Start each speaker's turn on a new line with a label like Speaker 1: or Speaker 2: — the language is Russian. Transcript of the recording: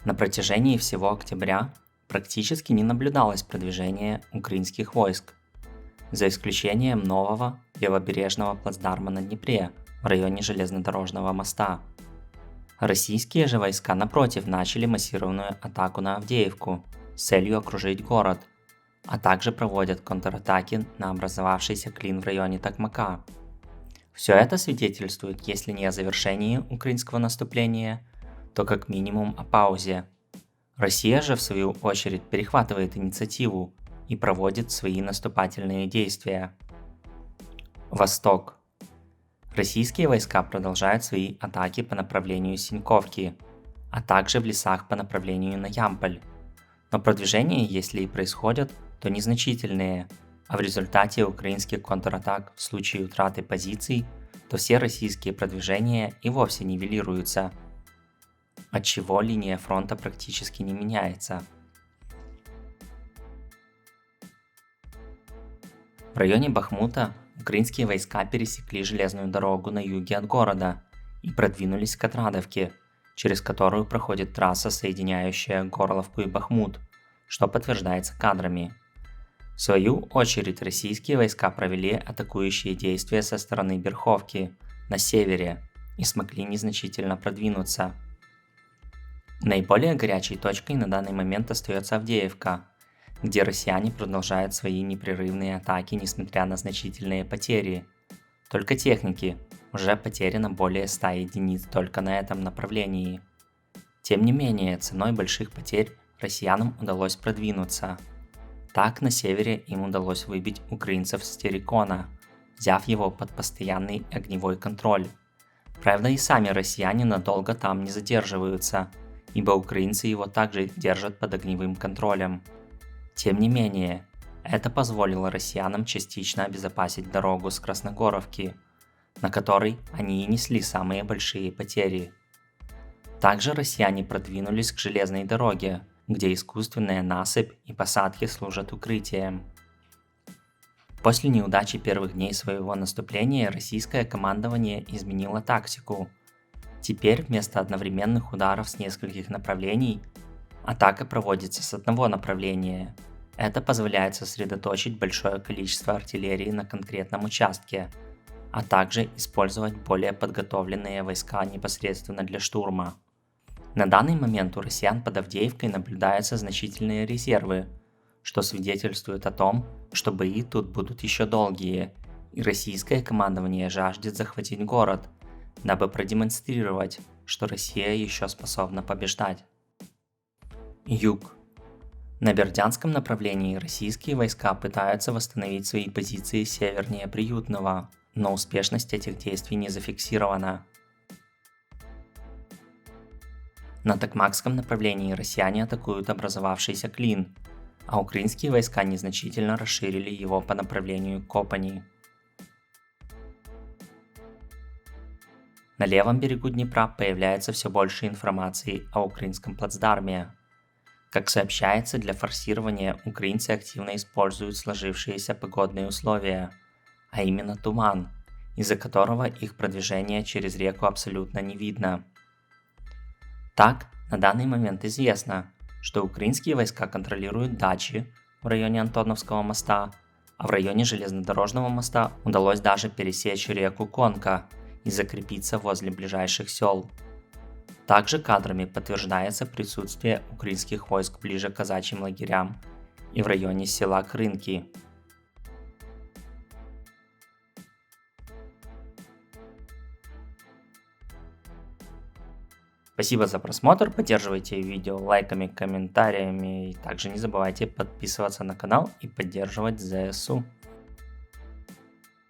Speaker 1: На протяжении всего октября практически не наблюдалось продвижения украинских войск, за исключением нового левобережного плацдарма на Днепре в районе железнодорожного моста. Российские же войска, напротив, начали массированную атаку на Авдеевку с целью окружить город, а также проводят контратаки на образовавшийся клин в районе Токмака. Все это свидетельствует, если не о завершении украинского наступления, то как минимум о паузе. Россия же в свою очередь перехватывает инициативу и проводит свои наступательные действия. Восток. Российские войска продолжают свои атаки по направлению Синьковки, а также в лесах по направлению на Ямполь. Но продвижения, если и происходят, то незначительные, а в результате украинских контратак в случае утраты позиций, то все российские продвижения и вовсе нивелируются, отчего линия фронта практически не меняется. В районе Бахмута украинские войска пересекли железную дорогу на юге от города и продвинулись к Отрадовке, через которую проходит трасса, соединяющая Горловку и Бахмут, что подтверждается кадрами. В свою очередь российские войска провели атакующие действия со стороны Берховки на севере и смогли незначительно продвинуться. Наиболее горячей точкой на данный момент остается Авдеевка, где россияне продолжают свои непрерывные атаки, несмотря на значительные потери. Только техники, уже потеряно более 100 единиц только на этом направлении. Тем не менее, ценой больших потерь россиянам удалось продвинуться. Так, на севере им удалось выбить украинцев с Терекона, взяв его под постоянный огневой контроль. Правда, и сами россияне надолго там не задерживаются, ибо украинцы его также держат под огневым контролем. Тем не менее, это позволило россиянам частично обезопасить дорогу с Красногоровки, на которой они и несли самые большие потери. Также россияне продвинулись к железной дороге, где искусственная насыпь и посадки служат укрытием. После неудачи первых дней своего наступления российское командование изменило тактику. Теперь вместо одновременных ударов с нескольких направлений атака проводится с одного направления. Это позволяет сосредоточить большое количество артиллерии на конкретном участке, а также использовать более подготовленные войска непосредственно для штурма. На данный момент у россиян под Авдеевкой наблюдаются значительные резервы, что свидетельствует о том, что бои тут будут еще долгие, и российское командование жаждет захватить город, дабы продемонстрировать, что Россия еще способна побеждать. Юг. На Бердянском направлении российские войска пытаются восстановить свои позиции севернее Приютного, но успешность этих действий не зафиксирована. На Токмакском направлении россияне атакуют образовавшийся клин, а украинские войска незначительно расширили его по направлению к Копани. На левом берегу Днепра появляется все больше информации о украинском плацдарме. Как сообщается, для форсирования украинцы активно используют сложившиеся погодные условия, а именно туман, из-за которого их продвижение через реку абсолютно не видно. Так, на данный момент известно, что украинские войска контролируют дачи в районе Антоновского моста, а в районе железнодорожного моста удалось даже пересечь реку Конка и закрепиться возле ближайших сел. Также кадрами подтверждается присутствие украинских войск ближе к казачьим лагерям и в районе села Крынки. Спасибо за просмотр, поддерживайте видео лайками, комментариями, и также не забывайте подписываться на канал и поддерживать ЗСУ.